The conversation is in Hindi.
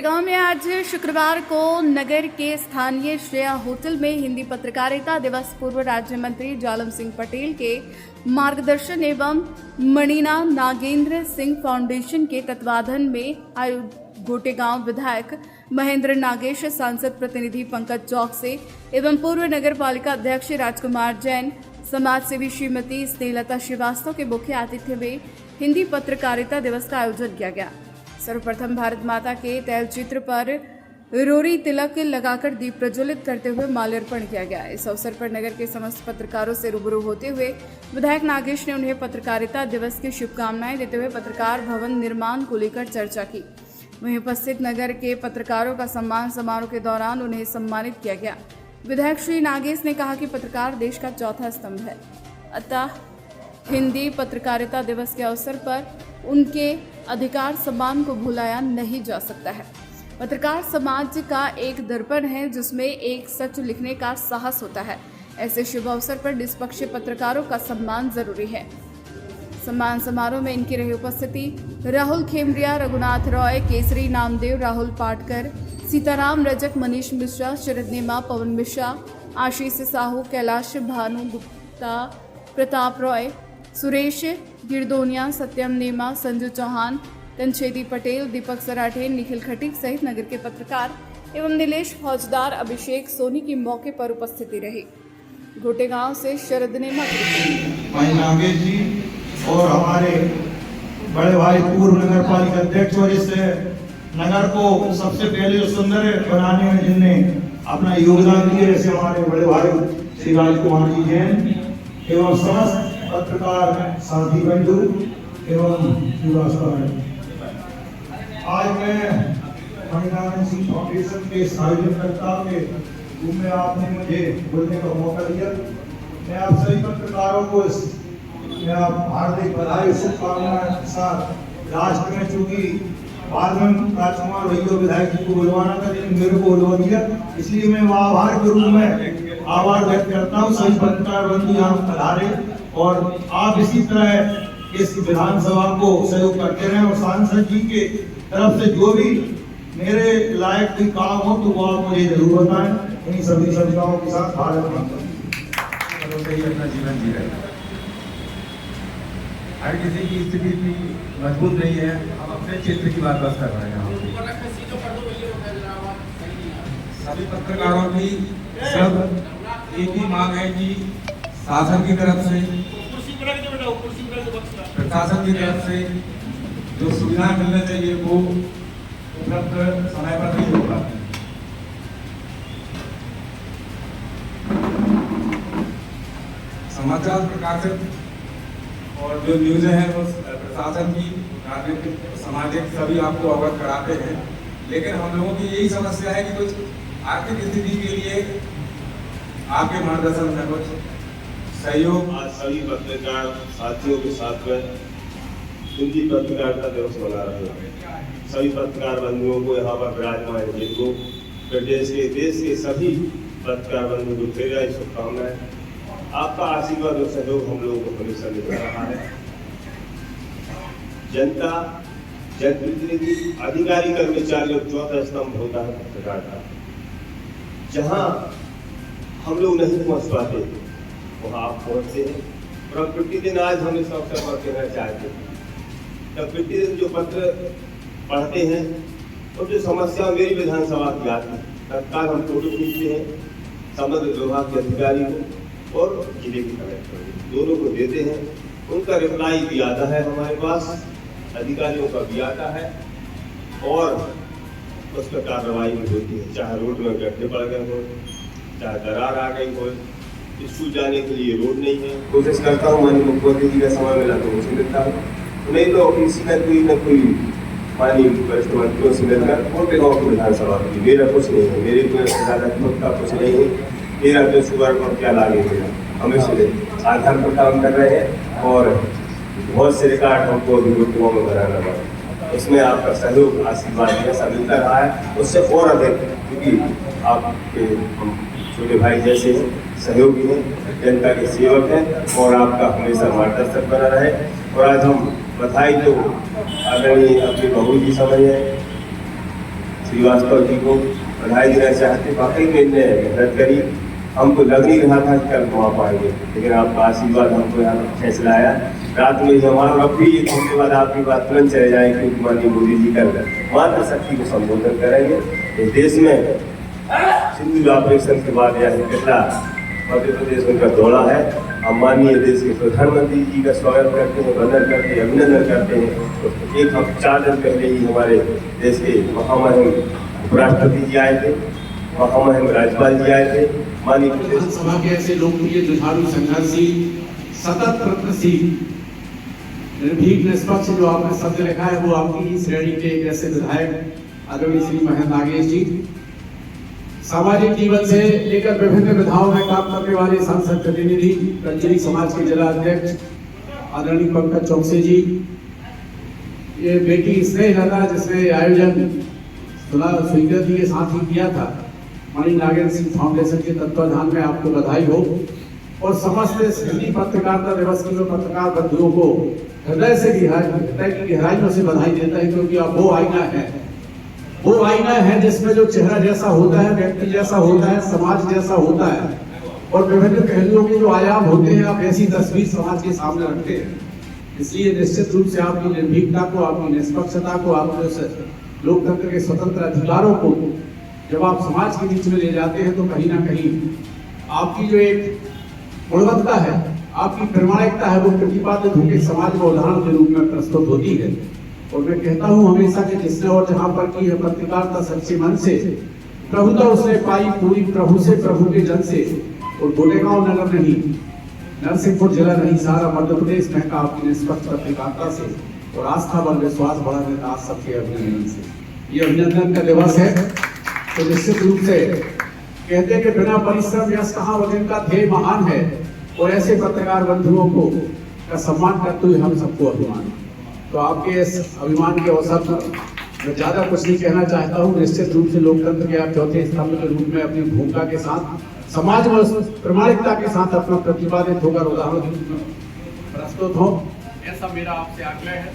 गोटेगांव में आज शुक्रवार को नगर के स्थानीय श्रेया होटल में हिंदी पत्रकारिता दिवस पूर्व राज्य मंत्री जालम सिंह पटेल के मार्गदर्शन एवं मणिना नागेंद्र सिंह फाउंडेशन के तत्वाधान में आयोजित गोटेगांव विधायक महेंद्र नागेश, सांसद प्रतिनिधि पंकज चौकसे एवं पूर्व नगर पालिका अध्यक्ष राजकुमार जैन, समाज सेवी श्रीमती स्नेहलता श्रीवास्तव के मुख्य आतिथ्य में हिंदी पत्रकारिता दिवस का आयोजन किया गया। सर्वप्रथम भारत माता के तैलचित्र पर रोरी तिलक लगाकर दीप प्रज्वलित करते हुए माल्यार्पण किया गया। इस अवसर पर नगर के समस्त पत्रकारों से रूबरू होते हुए विधायक नागेश ने उन्हें पत्रकारिता दिवस की शुभकामनाएं देते हुए पत्रकार भवन निर्माण को लेकर चर्चा की। वहीं उपस्थित नगर के पत्रकारों का सम्मान समारोह के दौरान उन्हें सम्मानित किया गया। विधायक श्री नागेश ने कहा कि पत्रकार देश का चौथा स्तंभ है, अतः हिंदी पत्रकारिता दिवस के अवसर पर उनके अधिकार सम्मान को भुलाया नहीं जा सकता है। पत्रकार समाज का एक दर्पण है जिसमें एक सच लिखने का साहस होता है। ऐसे शुभ अवसर पर निष्पक्ष पत्रकारों का सम्मान जरूरी है। सम्मान समारोह में इनकी रही उपस्थिति राहुल खेमरिया, रघुनाथ रॉय, केसरी नामदेव, राहुल पाटकर, सीताराम रजक, मनीष मिश्रा, शरद नेमा, पवन मिश्रा, आशीष साहू, कैलाश भानु गुप्ता, प्रताप रॉय, सुरेश गिरदोनिया, सत्यम नेमा, संजू चौहान, कंछेदी पटेल, दीपक सराठे, निखिल खटीक सहित नगर के पत्रकार एवं नीलेश फौजदार, अभिषेक सोनी की मौके पर उपस्थिति रही। गोटेगांव से शरद नेमा नागेश जी और हमारे बड़े भाई पूर्व नगर पालिका अध्यक्ष और इस नगर को सबसे पहले जो सुंदर बनाने में जिनने अपना योगदान दिया, जैसे हमारे बड़े भाई श्री राजकुमार जी जैन एवं समस्त पत्रकार साथी बंधु एवं आज मैं मणिनारायण सिंह फाउंडेशन के आयोजनकर्ता के रूप में आपने मुझे बोलने का मौका दिया। मैं आप सभी पत्रकारों को हार्दिक बधाई शुभकामनाएं के साथ राष्ट्र में चूंकि बाद में राजकुमार भैया विधायक जी को बुलवाना था, लेकिन मेरे को बुलवा दिया, इसलिए मैं आभार के रूप में आभार व्यक्त करता हूँ। सभी पत्रकार बंधु यहाँ पधारे और आप इसी तरह इस विधानसभा को सहयोग करते रहें और सांसद जी के तरफ से जो भी मेरे लायक कोई काम हो तो वो आप मुझे जरूर बताएं। इन सभी संस्थाओं के साथ भारत माता की अपना जीवन जी रहे। हर किसी की स्थिति भी मजबूत नहीं है। हम अपने क्षेत्र की बात कर रहे हैं। सभी पत्रकारों की सब एक ही मांग है कि शासन की तरफ से, प्रशासन की तरफ से जो सुविधा मिलना चाहिए वो उपलब्ध समय पर नहीं हो पाती। समाचार प्रकाशित और जो न्यूज़ है वो प्रशासन की, राजनीतिक, सामाजिक सभी आपको अवगत कराते हैं, लेकिन हम लोगों की यही समस्या है कि कुछ आर्थिक स्थिति के लिए आपके मार्गदर्शन में कुछ सहयोग। आज सभी पत्रकार साथियों के साथ में हिंदी पत्रकारिता दिवस मना रहे हैं। सभी पत्रकार बंधुओं को यहाँ पर विराजमान जिनको देश के सभी पत्रकार बंधुओं को तेरा शुभकामनाएं। आपका आशीर्वाद और सहयोग हम लोगों को हमेशा मिल रहा है। जनता, जनप्रतिनिधि, अधिकारी, कर्मचारी और चौथा स्तंभ होता है पत्रकारिता। जहाँ हम लोग नहीं पहुँच पाते वहाँ आप पहुँचते हैं और प्रतिदिन आज हम इस अवसर पर कहना चाहते हैं तब प्रतिदिन जो पत्र पढ़ते हैं और जो समस्या मेरी विधानसभा की आती है तत्काल हम फोटो खींचते हैं, संबंधित विभाग के अधिकारी को और जिले के कलेक्टर दोनों को देते हैं। उनका रिप्लाई भी आता है हमारे पास, अधिकारियों का भी आता है और उस पर कार्रवाई भी होती है। चाहे रोड में गड्ढे पड़ गए हो, चाहे दरार आ गई हो, स्कूल जाने के लिए रोड नहीं है। कोशिश करता हूँ माननीय मुख्यमंत्री जी का समय मिला तो मुझे मिलता हूँ, नहीं तो किसी न कोई माननीय वरिष्ठ मंत्रियों से मिलकर और गाँव की विधानसभा की। मेरा कुछ नहीं है, मेरे को ज़्यादा खुद का कुछ नहीं है। मेरा तो शुगर और क्या लागे हमेशा आधार पर काम कर रहे हैं और बहुत से रिकॉर्ड हमको अभिव्यक्तियों में बनाना पड़ा। इसमें आपका सहयोग, आशीर्वाद ऐसा मिलता रहा है, उससे और अधिक, क्योंकि आपके हम छोटे भाई जैसे सहयोगी हैं, जनता के सेवक हैं और आपका हमेशा मार्गदर्शक बना रहे। और आज हम बधाई तो आदरणीय अपनी बहू जी समझ है श्रीवास्तव जी को बधाई देना चाहते। वाकई में इनने मेहनत करी, हमको लग नहीं रहा था कि कल वहाँ पाएंगे, लेकिन आपका आशीर्वाद हमको यहाँ तक फैसला आया। रात में ही हमारा अब भी 1 घंटे बाद आपकी बात तुरंत चले जाए, क्योंकि माननीय मोदी जी कल मातृशक्ति को संबोधन करेंगे। इस देश में सिंदूर ऑपरेशन के बाद यह कितना मध्य प्रदेश उनका दौरा है। हम माननीय देश के प्रधानमंत्री जी का स्वागत करते हैं, वंदन करते हैं, अभिनंदन करते हैं। तो 4 दिन पहले ही हमारे देश के महामहिम उपराष्ट्रपति जी आए थे, महामहिम राज्यपाल जी आए थे। माननीय विधानसभा के ऐसे लोकप्रिय जुझारू संघर्षशील सतत प्रयत्नशील निर्भीक निष्पक्ष जो आपने शब्द लिखा है, वो आपकी ही श्रेणी के एक ऐसे विधायक आदरणीय श्री महेंद्र नागेश जी, सामाजिक जीवन से लेकर विभिन्न विधाओं में काम करने वाले सांसद प्रतिनिधि, रंजनी समाज के जिला अध्यक्ष आदरणीय पंकज चौकसी जी, ये बेटी स्नेह लता जिसने आयोजन स्वीकृति के साथ ही किया था, मणि नागेंद्र सिंह फाउंडेशन के तत्वाधान में आपको बधाई हो। और समस्त हिंदी पत्रकारिता दिवस के लिए पत्रकार बंधुओं को हृदय की गहराइयों से बधाई देता है, क्योंकि आप वो आईना है जिसमें जो चेहरा जैसा होता है, व्यक्ति जैसा होता है, समाज जैसा होता है और विभिन्न पहलुओं के जो आयाम होते हैं, आप ऐसी तस्वीर समाज के सामने रखते हैं। इसलिए निश्चित रूप से आपकी निर्भीकता को, आपकी निष्पक्षता को, आपके लोकतंत्र के स्वतंत्र अधिकारों को जब आप समाज के बीच में ले जाते हैं, तो कहीं ना कहीं आपकी जो एक गुणवत्ता है, आपकी प्रामाणिकता है, वो प्रतिपादित होकर समाज में उदाहरण के रूप में प्रस्तुत होती है। और मैं कहता हूं हमेशा कि जिसने और जहां पर की है पत्रकारिता सच्चे मन से, प्रभुता उसने पाई पूरी प्रभु से, प्रभु के जन से। और गोलेगांव नगर नहीं, नरसिंहपुर जिला नहीं, सारा मध्य प्रदेश में का आपकी निष्पक्ष पत्रकारिता से और आस्था व विश्वास बढ़ा देता आप सबके अभिनंदन से। ये अभिनंदन का दिवस है, तो निश्चित रूप से कहते हैं कि बिना परिश्रम यश कहाँ, वजन का ध्येय महान है। और ऐसे पत्रकार बंधुओं को का सम्मान करते हुए हम सबको अभिमान। तो आपके इस अभिमान के अवसर पर मैं ज्यादा कुछ नहीं कहना चाहता हूँ। निश्चित रूप से लोकतंत्र के आप चौथे स्तंभ के रूप में अपनी भूमिका के साथ, समाज में प्रामाणिकता के साथ अपना प्रतिपादित होकर उदाहरण प्रस्तुत हो, ऐसा मेरा आपसे आग्रह है।